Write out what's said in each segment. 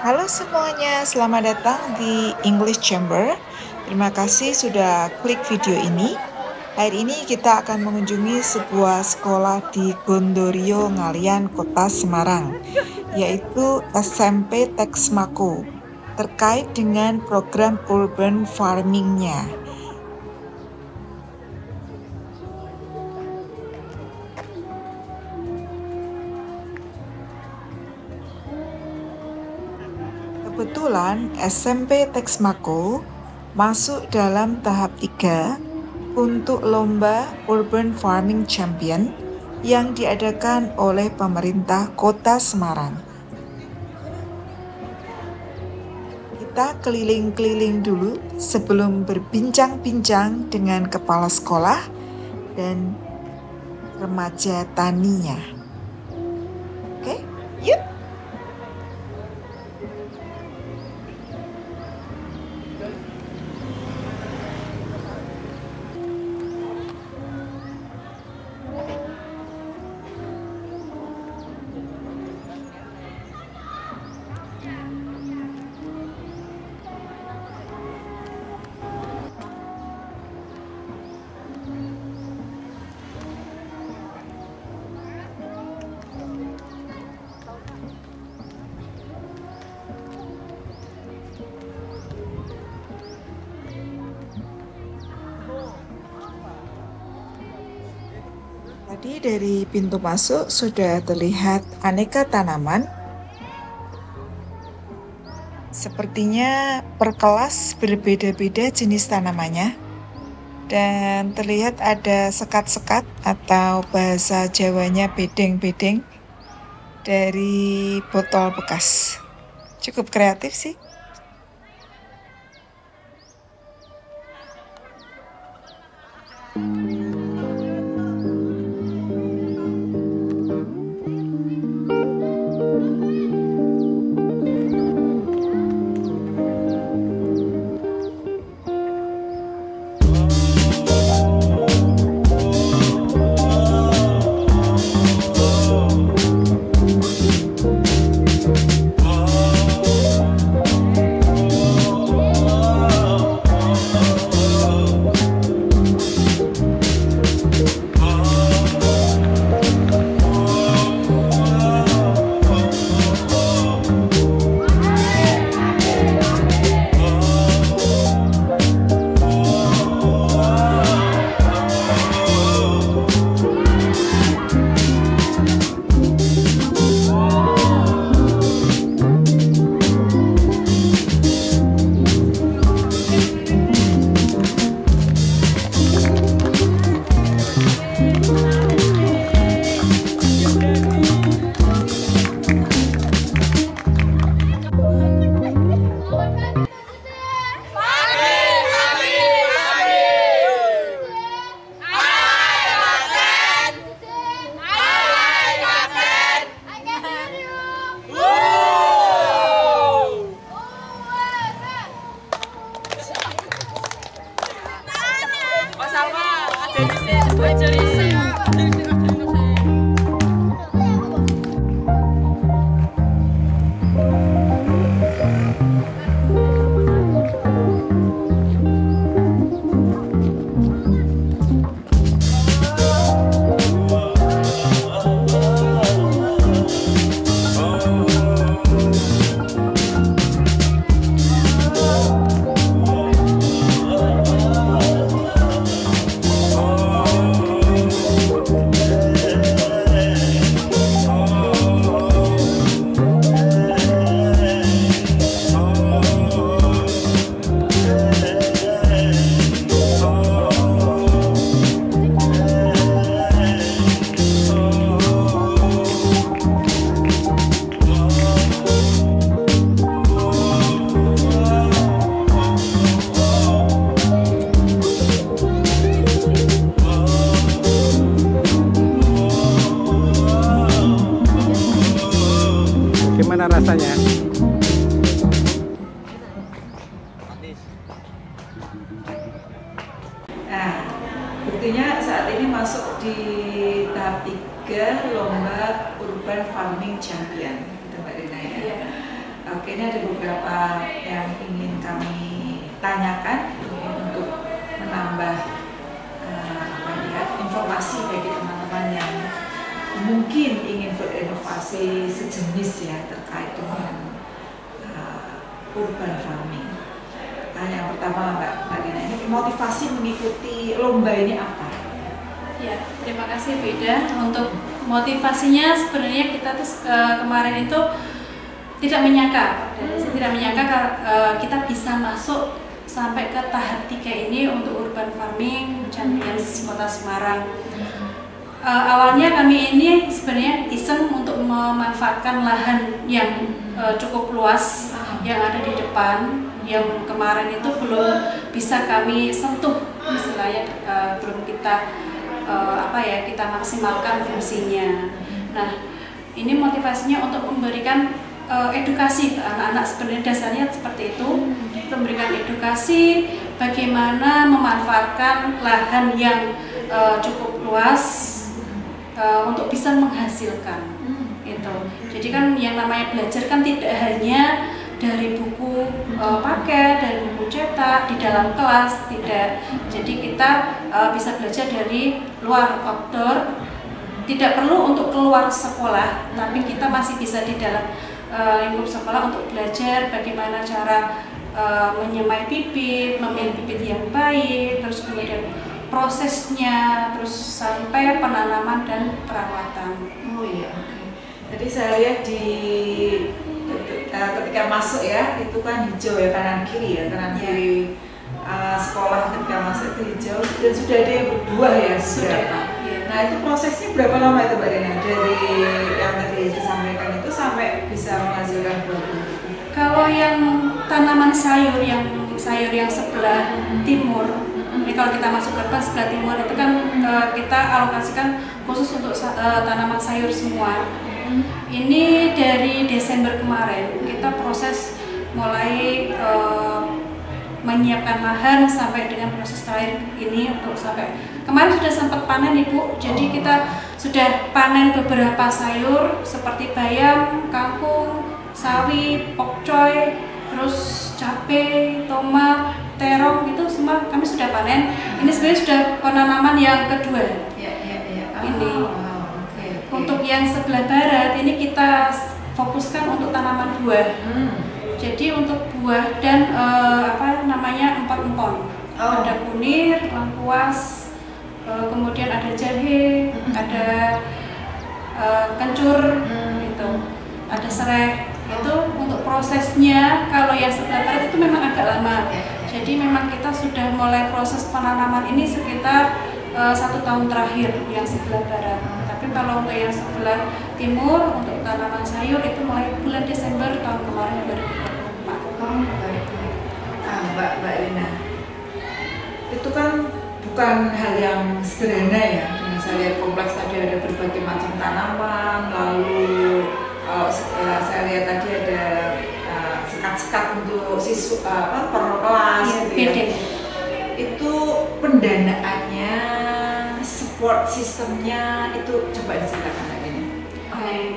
Halo semuanya, selamat datang di English Chamber. Terima kasih sudah klik video ini. Hari ini kita akan mengunjungi sebuah sekolah di Gondorio, Ngalian, Kota Semarang, yaitu SMP Texmaco, terkait dengan program urban farming-nya. Kebetulan SMP Texmaco masuk dalam tahap 3 untuk lomba Urban Farming Champion yang diadakan oleh pemerintah Kota Semarang. Kita keliling-keliling dulu sebelum berbincang-bincang dengan kepala sekolah dan remaja taninya. Oke, yuk! Tadi dari pintu masuk sudah terlihat aneka tanaman. Sepertinya per kelas berbeda-beda jenis tanamannya. Dan terlihat ada sekat-sekat atau bahasa Jawanya bedeng-bedeng dari botol bekas. Cukup kreatif sih. Gimana rasanya? Nah, buktinya saat ini masuk di tahap 3 lomba urban Urban Farming Champion, gitu Mbak Rina ya. Oke, ini ada beberapa yang ingin kami tanyakan untuk menambah informasi bagi teman-teman yang mungkin ingin berinovasi sejenis ya terkait dengan urban farming. Nah, yang pertama Mbak Rina, ini motivasi mengikuti lomba ini apa? Ya, terima kasih Beda. Untuk motivasinya sebenarnya kita tuh kemarin itu tidak menyangka kita bisa masuk sampai ke tahap 3 ini untuk Urban Farming Champions Kota Semarang. Awalnya kami ini sebenarnya iseng untuk memanfaatkan lahan yang cukup luas yang ada di depan, yang kemarin itu belum bisa kami sentuh, istilahnya belum kita kita maksimalkan fungsinya. Nah, ini motivasinya untuk memberikan edukasi ke anak-anak, sebenarnya dasarnya seperti itu, memberikan edukasi bagaimana memanfaatkan lahan yang cukup luas untuk bisa menghasilkan itu. Jadi kan yang namanya belajar kan tidak hanya dari buku paket, dari buku cetak di dalam kelas, tidak. Jadi kita bisa belajar dari luar, outdoor, tidak perlu untuk keluar sekolah, tapi kita masih bisa di dalam lingkup sekolah untuk belajar bagaimana cara menyemai bibit, memilih bibit yang baik, terus kemudian prosesnya, terus sampai penanaman dan perawatan. Oh iya, oke. Jadi saya lihat ketika masuk ya, itu kan hijau ya, kanan kiri ya, kanan kiri sekolah ketika masuk itu hijau, dan sudah ada yang berbuah ya sudah. Nah, itu prosesnya berapa lama itu Mbak Rina? Dari yang tadi disampaikan itu sampai bisa menghasilkan buah? Kalau yang tanaman sayur yang sebelah timur, ini kalau kita masuk ke sebelah timur itu kan kita alokasikan khusus untuk tanaman sayur semua. Ini dari Desember kemarin kita proses mulai menyiapkan lahan sampai dengan proses terakhir ini untuk sampai kemarin sudah sempat panen Ibu. Jadi kita sudah panen beberapa sayur seperti bayam, kangkung, sawi, pokcoy, terus cabai, tomat, terong, itu semua kami sudah panen. Ini sebenarnya sudah penanaman yang kedua. Ini. Untuk yang sebelah barat ini kita fokuskan untuk tanaman buah. Jadi untuk buah dan empon-empon. Ada kunir, lengkuas, kemudian ada jahe, ada kencur, gitu, ada serai. Itu untuk prosesnya kalau yang sebelah barat itu memang agak lama. Jadi memang kita sudah mulai proses penanaman ini sekitar 1 tahun terakhir yang sebelah barat. Tapi kalau untuk yang sebelah timur untuk tanaman sayur itu mulai bulan Desember tahun kemarin 2024. Mbak Rina, itu kan bukan hal yang sederhana ya. Dengan saya lihat kompleks tadi ada berbagai macam tanaman, lalu saya lihat tadi ada sekat-sekat untuk siswa per kelas gitu ya. Itu pendanaannya, support sistemnya itu coba diceritakan lagi nih.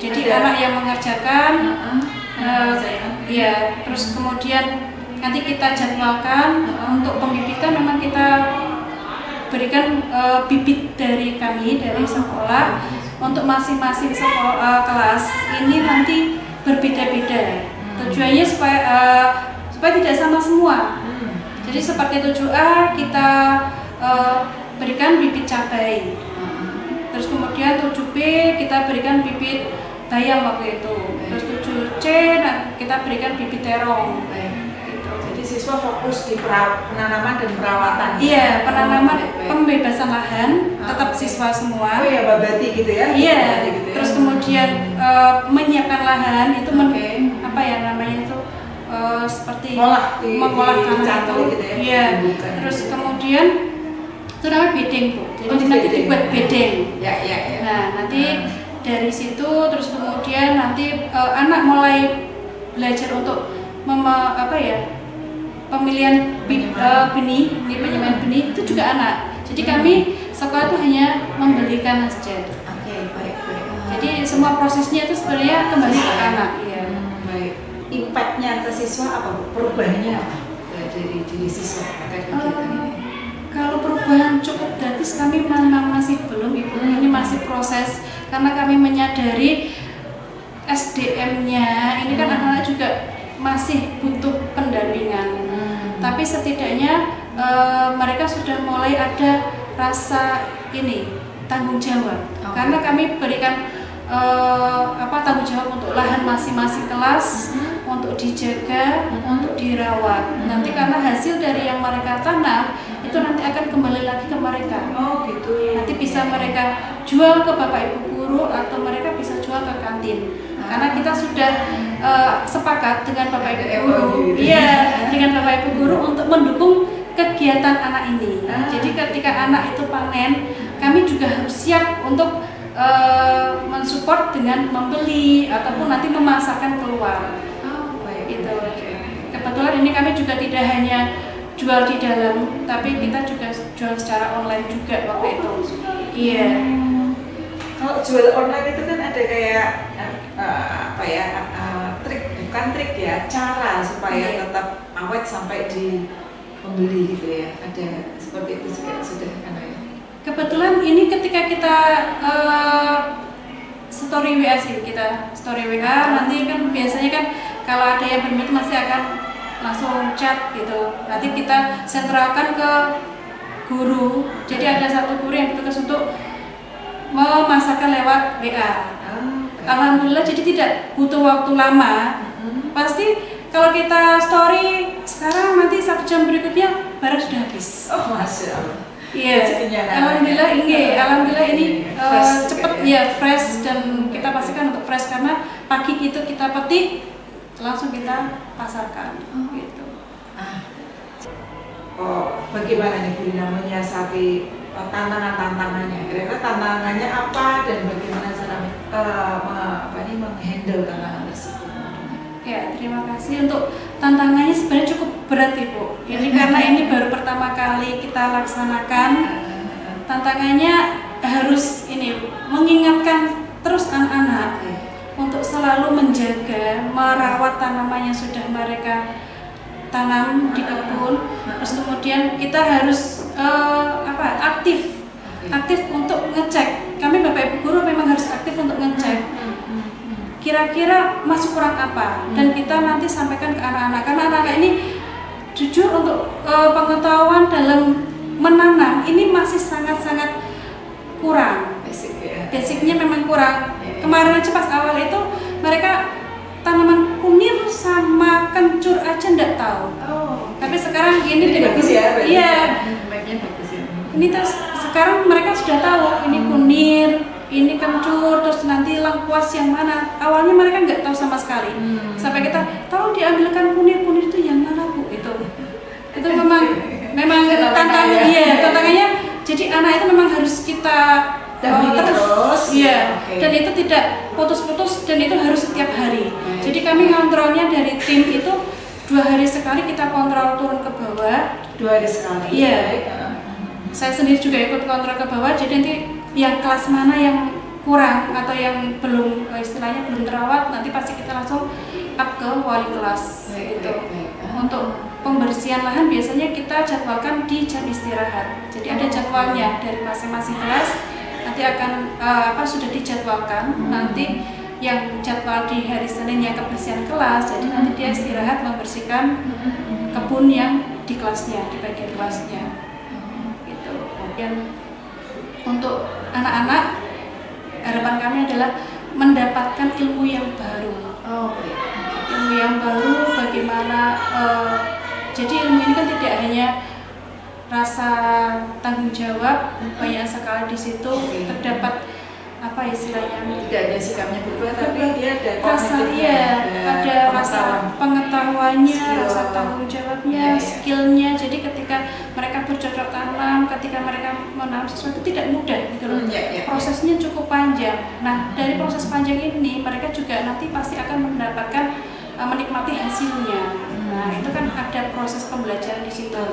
Jadi anak yang mengerjakan, terus kemudian nanti kita jadwalkan untuk pembibitan. Memang kita berikan bibit dari kami dari sekolah untuk masing-masing sekolah kelas ini nanti berbeda-beda. Tujuannya supaya tidak sama semua. Jadi seperti 7A kita berikan bibit cabai. Terus kemudian 7B kita berikan bibit bayam waktu itu. Terus 7C kita berikan bibit terong. Jadi siswa fokus di penanaman dan perawatan. Iya, penanaman, pembebasan lahan, tetap siswa semua. Oh iya, babati gitu ya? Iya. Terus kemudian menyiapkan lahan itu seperti mengolah tanah itu. Gitu ya? Iya. Terus kemudian itu namanya bedeng Bu. Jadi nanti dibuat bedeng. Ya. Nah nanti dari situ terus kemudian nanti anak mulai belajar untuk pemilihan benih, penyemaian benih itu juga anak. Jadi kami sekolah itu hanya membelikan saja. Oke, baik. Jadi semua prosesnya itu sebenarnya kembali ke anak. Iya. Baik. Impactnya ke siswa apa? Perubahannya apa dari diri siswa terkait kegiatan ini? Kalau perubahan cukup drastis kami memang masih belum, Ibu. Ini masih proses karena kami menyadari SDM-nya ini kan anak-anak juga masih butuh pendampingan. Tapi setidaknya mereka sudah mulai ada rasa ini tanggung jawab. Karena kami berikan tanggung jawab untuk lahan masing-masing kelas, untuk dijaga, untuk dirawat. Nanti karena hasil dari yang mereka tanam itu nanti akan kembali lagi ke mereka. Oh gitu. Nanti bisa mereka jual ke bapak ibu guru atau mereka bisa jual ke kantin. Karena kita sudah sepakat dengan bapak ibu guru, dengan bapak ibu guru untuk mendukung kegiatan anak ini. Jadi ketika anak itu panen, kami juga harus siap untuk mensupport dengan membeli ataupun nanti memasarkan keluar. Itu. Kebetulan ini kami juga tidak hanya jual di dalam, tapi kita juga jual secara online juga waktu itu. Iya. Kalau jual online itu kan ada kayak bukan trik ya, cara supaya tetap awet sampai di pembeli gitu ya. Ada seperti itu juga sudah kan ya. Kebetulan ini ketika kita story WA sih, kita story WA nanti kan biasanya kan kalau ada yang berminat masih akan langsung chat gitu. Nanti kita sentralkan ke guru. Jadi ada satu guru yang bertugas untuk memasarkan lewat WA. Alhamdulillah jadi tidak butuh waktu lama. Pasti kalau kita story sekarang nanti 1 jam berikutnya barang sudah habis. Oh Masya Allah. Iya, alhamdulillah ini cepat ya fresh dan kita pastikan untuk fresh karena pagi itu kita petik langsung kita pasarkan gitu. Bagaimana nih Bu Lina menyiasati tantangannya? Kira-kira tantangannya apa dan bagaimana cara menghandle tantangan tersebut? Ya, terima kasih. Untuk tantangannya sebenarnya cukup berat Ibu. Ini karena ini baru pertama kali kita laksanakan. Tantangannya harus mengingatkan terus anak-anak untuk selalu menjaga, merawat tanaman yang sudah mereka tanam di kebun. Terus kemudian kita harus aktif untuk ngecek. Kami Bapak Ibu guru memang harus aktif untuk ngecek. Kira-kira masih kurang apa, dan kita nanti sampaikan ke anak-anak karena anak-anak ini jujur untuk pengetahuan dalam menanam ini masih sangat-sangat kurang. Basicnya memang kurang. Kemarin aja pas awal itu mereka tanaman kunir sama kencur aja nggak tahu. Tapi sekarang ini bagus ya. Ini terus sekarang mereka sudah tahu ini kunir, ini kencur, terus nanti lengkuas yang mana. Awalnya mereka nggak tahu sama sekali. Sampai kita tahu diambilkan kunir itu yang mana Bu? Itu memang tantangannya. Jadi anak itu memang harus kita terus. Dan itu tidak putus-putus dan itu harus setiap hari. Jadi kami ngontrolnya dari tim itu 2 hari sekali kita kontrol turun ke bawah. 2 hari sekali. Iya. Saya sendiri juga ikut kontrol ke bawah. Jadi nanti yang kelas mana yang kurang atau yang belum istilahnya belum terawat, nanti pasti kita langsung up ke wali kelas gitu. Untuk pembersihan lahan biasanya kita jadwalkan di jam istirahat. Jadi ada jadwalnya dari masing-masing kelas. Nanti akan sudah dijadwalkan. Nanti yang jadwal di hari Senin yang kebersihan kelas. Jadi nanti dia istirahat membersihkan kebun yang di kelasnya, di bagian kelasnya. Gitu. Kemudian untuk anak-anak harapan kami adalah mendapatkan ilmu yang baru. Ilmu yang baru bagaimana jadi ilmu ini kan tidak hanya rasa tanggung jawab, banyak sekali di situ terdapat istilahnya tidak hanya sikapnya berubah tapi dia ada ada rasa pengetahuannya, rasa tanggung jawabnya, skillnya. Jadi ketika mereka bercocok tanam, ketika mereka menanam sesuatu tidak mudah gitu loh. Prosesnya cukup panjang. Nah dari proses panjang ini mereka juga nanti pasti akan mendapatkan menikmati hasilnya. Nah itu kan ada proses pembelajaran di situ.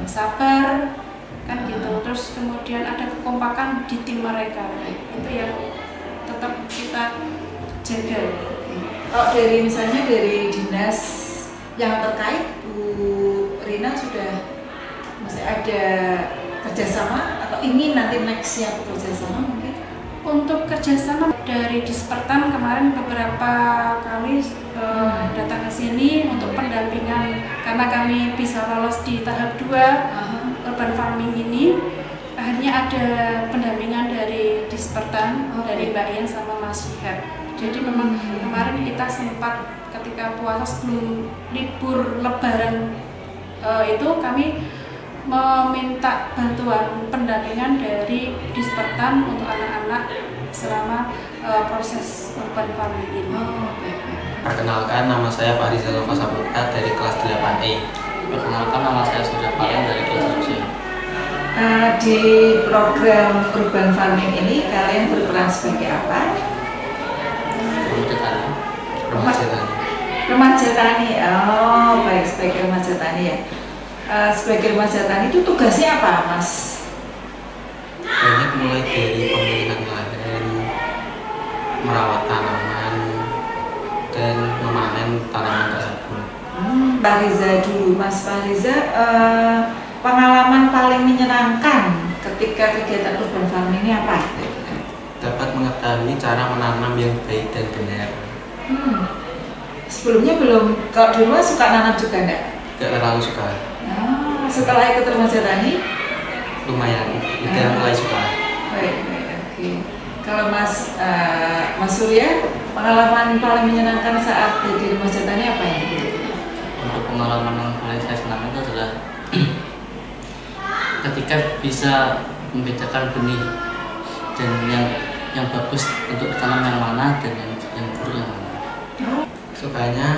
Sabar kan gitu. Terus kemudian ada kekompakan di tim mereka. Itu yang tetap kita jaga. Kalau dari misalnya dari dinas yang terkait, Bu Rina sudah masih ada kerjasama atau ingin nanti nextnya kerjasama mungkin? Untuk kerjasama dari Dispertan kemarin beberapa kali datang ke sini untuk pendampingan karena kami bisa lolos di tahap 2 urban farming ini. Akhirnya ada pendampingan dari Dispertan, dari Mbak Ian sama Mas Syihab. Jadi memang kemarin kita sempat ketika puasa sebelum libur Lebaran itu kami meminta bantuan pendampingan dari Dispertan untuk anak-anak selama proses urban farming ini. Perkenalkan, nama saya Pak Rizal Nova Saputra dari kelas 8E. Perkenalkan, nama saya Surya Palen dari kelas 7C. Di program urban farming ini kalian berperan sebagai apa? Remaja tani. Remaja tani. Oh, baik, sebagai remaja tani ya. Sebagai remaja tani itu tugasnya apa, Mas? Banyak, mulai dari pemilihan lahan, merawat tanaman, dan memanen tanaman tersebut. Pak Riza dulu, Mas Pak Riza, pengalaman paling menyenangkan ketika kegiatan urban farming ini apa? Dapat mengetahui cara menanam yang baik dan benar. Sebelumnya belum, kalau di rumah suka nanam juga enggak? Gak terlalu suka. Setelah ikut remaja tani? Lumayan, udah mulai suka. Baik, oke. Kalau Mas Surya, pengalaman paling menyenangkan saat jadi remaja tani apa ya? Untuk pengalaman yang paling saya senang itu adalah ketika bisa membedakan benih dan yang bagus untuk ditanam yang mana dan yang buruk yang mana. Sukanya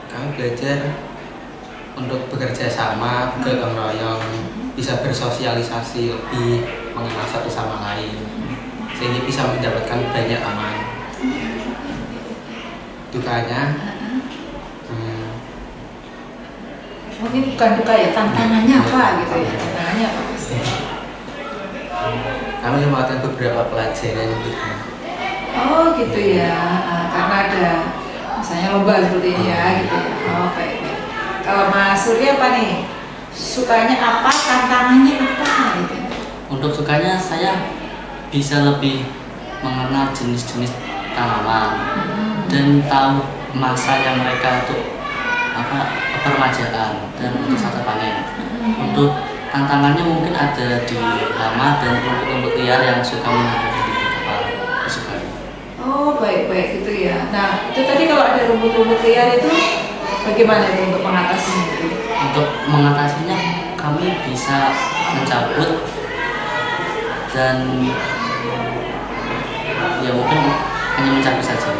kami belajar untuk bekerja sama, gotong royong, bisa bersosialisasi lebih, mengenal satu sama lain, sehingga bisa mendapatkan banyak aman. Dukanya mungkin bukan duka ya, tantangannya apa gitu ya? Tantangannya apa? kami melewati beberapa pelajaran gitu. Oh gitu ya, karena ada misalnya lomba seperti ini ya gitu ya. Oh baik. Kalau Mas Surya apa nih? Sukanya apa? Tantangannya apa gitu? Untuk sukanya saya bisa lebih mengenal jenis-jenis tanaman dan tahu masa yang mereka untuk permajaan dan untuk masa panen. Untuk tantangannya mungkin ada di hama dan rumput-rumput liar yang suka menyerang di kepala disukai. Oh baik gitu ya. Nah itu tadi kalau ada rumput-rumput liar itu bagaimana untuk mengatasinya? Untuk mengatasinya kami bisa mencabut dan ya mungkin hanya mencabut saja.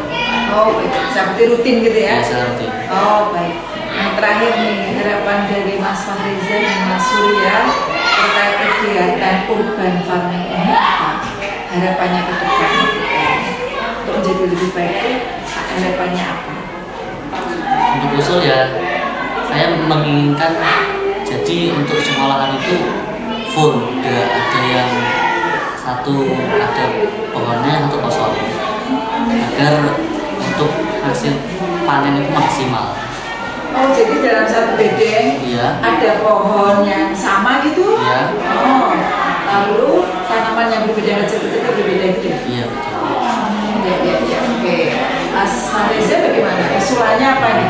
Oh baik, seperti rutin gitu ya? Biasa rutin. Oh baik. Yang terakhir nih, harapan dari Mas Fahriza dan Mas Surya terkait kegiatan urban farming ini apa? Harapannya ke depan untuk menjadi lebih baik itu harapannya apa? Untuk usul ya, saya menginginkan jadi untuk sekolahan itu full, gak ada yang satu ada pohonnya satu kosong, agar untuk hasil panen itu maksimal. Oh jadi dalam satu bedeng ada pohon yang sama gitu? Iya. Oh lalu tanaman yang berbeda kecil-kecil berbeda gitu? Iya betul. Ya, oke. Mas Fahriza bagaimana? Usulannya apa nih?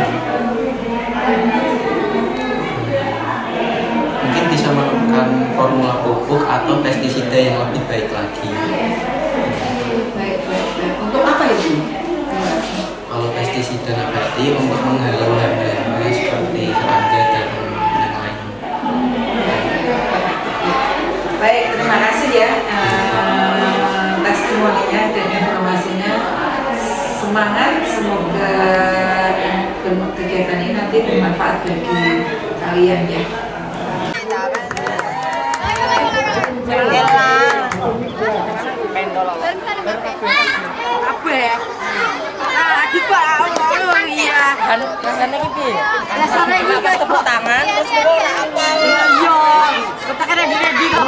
Mungkin bisa menemukan formula pupuk atau pestisida yang lebih baik lagi. Baik. Untuk apa itu? Kalau pestisida nabati untuk menghalau hama-hama seperti serangga dan yang lain. Baik, terima kasih ya testimoninya dan informasinya. Semangat, semoga kegiatan ini nanti bermanfaat bagi kalian ya. Apa ya? Aduh Pak, oh iya. Rasanya gini. Rasanya ini kan tepuk tangan terus apa? Iya. Kita kan ready kok.